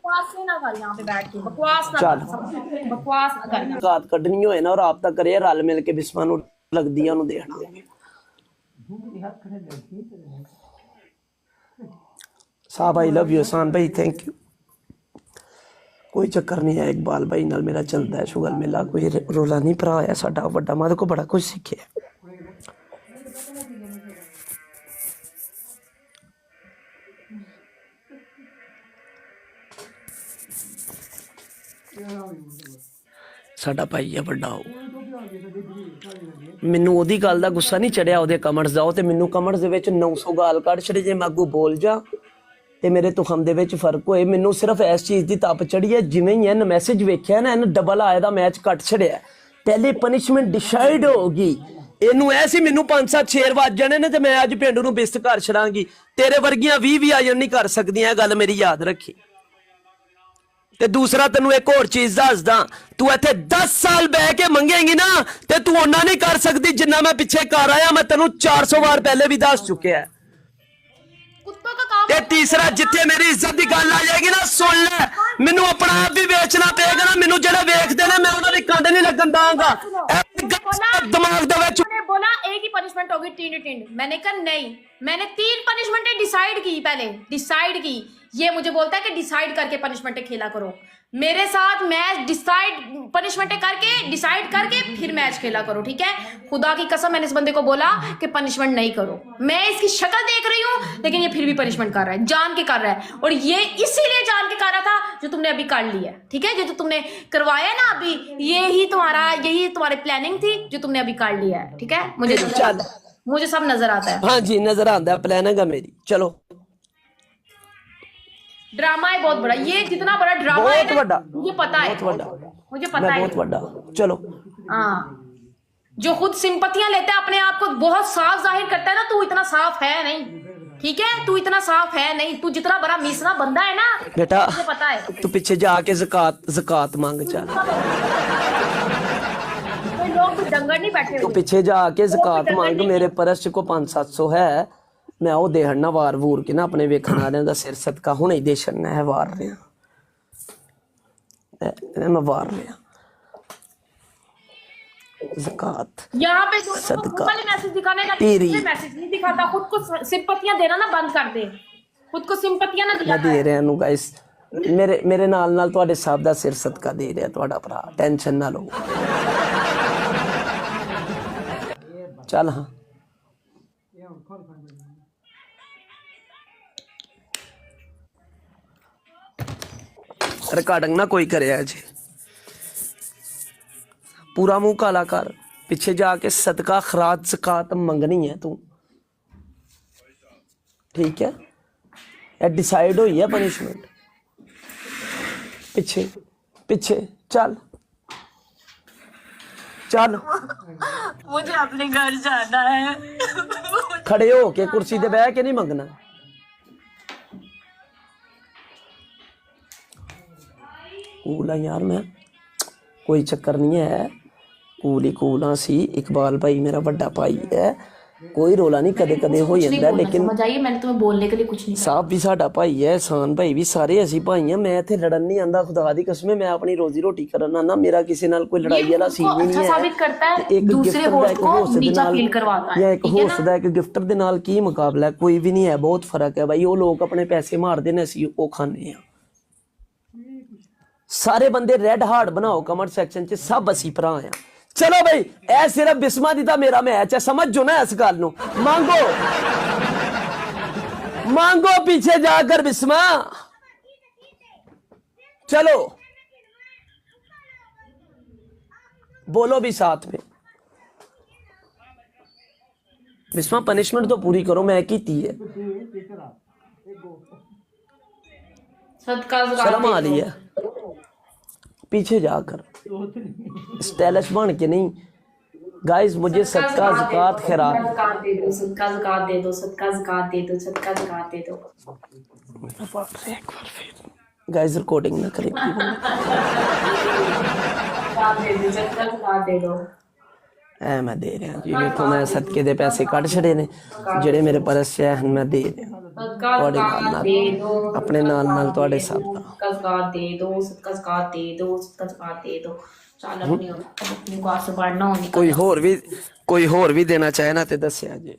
बकवास ना कर यहाँ पे बैठ के, बकवास ना कर, बकवास ना कर। गात कड्डनी होए ना और आप तक करे रल मिल के बिस्मा नूं लगदी है, ओनूं देखना साहब। आई लव यू एहसान भाई, थैंक यू। कोई चक्कर नहीं है, इकबाल भाई नाल मेरा चलता है शुगर मेला, कोई रोला नहीं। भरा है साडा वड्डा, मैं को बड़ा कुछ सीखे। साडा भाई है वड्डा। मैनू ओदी गल दा गुस्सा नहीं चढ़िया ओदे कमेंट्स दा, ते मैनू कमेंट्स दे विच 900 गाल कढ़ छड़े जे मैं अगों बोल जा ते मेरे तुखम दे विच फर्क होए। मैनू सिर्फ इस चीज़ दी तप चढ़ी है, जिवें ही इन्हें मैसेज वेख्या ना, इन्हें डबल आए दा मैच कट छड़िया। पहले पनिशमेंट डिसाइड होगी, इनू ऐसी मैनू 5-7 शेर वज जाने ने ते मैं अज पिंड नूं बिस्त कर छड़ांगी। तेरे वर्गियां 20 आ नहीं कर सकदियां, गल मेरी याद रखी। ते दूसरा तेनू एक होर चीज दसदा, तू इत्थे 10 साल बह के मंगेगी ना ते तू ओना नहीं कर सकती जिन्ना मैं पिछे कर आया। मैं तेनू 400 बार पहले भी दस चुकिया। ते तीसरा, जिथे मेरी इज्जत की गल आ जाएगी ना, सुन ले, मैनू अपना आप भी बेचना पेगा ना। मैनू जेड़े वेखदे ने मैं उन्हां दी कंध नहीं लगन दांगा। दिमाग दे विच बोला एक ही पनिशमेंट होगी, टिंड टिंड। मैंने कहा नहीं, मैंने 3 पनिशमेंटें डिसाइड की, पहले डिसाइड की। ये मुझे बोलता है कि डिसाइड करके पनिशमेंटें खेला करो मेरे साथ। मैच डिसाइड पनिशमेंटें करके डिसाइड करके फिर मैच खेला करो, ठीक है। खुदा की कसम मैंने इस बंदे को बोला कि पनिशमेंट नहीं करो। मैं इसकी शक्ल देख रही हूँ लेकिन ये फिर भी पनिशमेंट कर रहा है, जान के कर रहा है। और ये इसीलिए जान के कर रहा था जो तुमने अभी कर लिया, ठीक है। जो तुमने करवाया ना अभी, यही तुम्हारी प्लानिंग थी जो तुमने अभी कर लिया है, ठीक है। मुझे सब नजर आता है। हाँ जी, नजर आता है, प्लानिंग है मेरी। चलो, ड्रामा है बहुत बड़ा, ये जितना बड़ा ड्रामा है ना, मुझे पता है, मुझे पता है बहुत बड़ा। चलो, हाँ, जो खुद सिंपतियां लेता है, अपने आप को बहुत साफ जाहिर करता है ना, तू इतना साफ है नहीं, ठीक है। तू इतना साफ है नहीं, तू जितना बड़ा मिसरा बंदा है ना बेटा, मुझे पता है। तू पीछे जाके ज़कात मांग। चल, कोई लोग तो डंगर नहीं बैठे तू पीछे जाके ज़कात मांग। मेरे परस को 500-700 है, मैं वो दे हड़ना वार वूर के ना अपने वेखण वालियां दा सिर सदका हुणे ही दे छड़ना है। वार रहा मैं, वार रहा ज़कात यहाँ पे सदका मैसेज दिखाने का मैसेज नहीं दिखाता। खुद को सिंपतियां देना ना बंद कर दे, खुद को सिंपतियां ना दिया। मैं दे रहा हूं गाइस, मेरे नाल तुहाडे साहब दा सिर सदका दे रहा तुहाडा भरा, टेंशन ना लो। चल हाँ, रिकॉर्डिंग ना कोई करे जी। पूरा मुंह काला कर, पीछे जाके सदका खराज ज़कात मंगनी है तू, ठीक है। ये डिसाइड हुई है पनिशमेंट। पीछे पीछे चल चल, मुझे अपने घर जाना है। खड़े हो के कुर्सी पे बह के नहीं मंगना। कूल है यार, मैं कोई चक्कर नहीं है, कूल ही कूल हाँ सी। इकबाल भाई मेरा बड़ा भाई है, कोई रोला नहीं, कदे कदे हो जाता। लेकिन मैंने तुम्हें बोलने के लिए कुछ नहीं। साहब भी साडा भाई है, एहसान भाई भी, सारे असी भाई हैं। मैं इत्थे लड़न नहीं आंदा, खुदा दी कसम, मैं अपनी रोजी रोटी करन आना। मेरा किसी नाल कोई लड़ाई वाला सीन नहीं है। साबित करता है, दूसरे होस्ट को नीचा फील करवाता है। या एक होस्ट दा एक गिफ्टर दे नाल की मुकाबला है, कोई भी नहीं है। बहुत फर्क है भाई। वो लोग अपने पैसे मारदे ने, असी ओ खाने आ। सारे बंदे रेड हार्ट बनाओ कमेंट सेक्शन च, सब असी भरा आ। चलो भाई, ए सिर्फ बिस्मा दी दा मेरा मैच है, समझ जो ना इस गल नूं। मांगो मांगो पीछे जाकर बिस्मा। चलो बोलो भी साथ में। बिस्मा पनिशमेंट तो पूरी करो, मैं की है। शर्म आ रही है, पीछे जाकर स्टाइलिश बन के नहीं। गाइस मुझे सदका ज़कात खैरात दे दो, सदका ज़कात दे दो, सदका ज़कात दे दो, सदका ज़कात दे दो। एक बार फिर गाइस रिकॉर्डिंग ना करें। ऐ मैं दे रहा जी, देखो मैं सदके दे पैसे कट छड़े ने, जेड़े मेरे परस है मैं दे रहा। ਤੁਹਾਡੇ ਨਾਲ दे दो, ਆਪਣੇ ਨਾਲ ਤੁਹਾਡੇ ਸਭ ਦਾ कज़कात दे दो, कज़कात दे दो, कज़कात दे दो। चल अपनी अपनी कार से बढ़ना होनी ਕੋਈ ਹੋਰ ਵੀ ਦੇਣਾ ਚਾहे ਨਾ ਤੇ ਦੱਸਿਆ ਜੀ।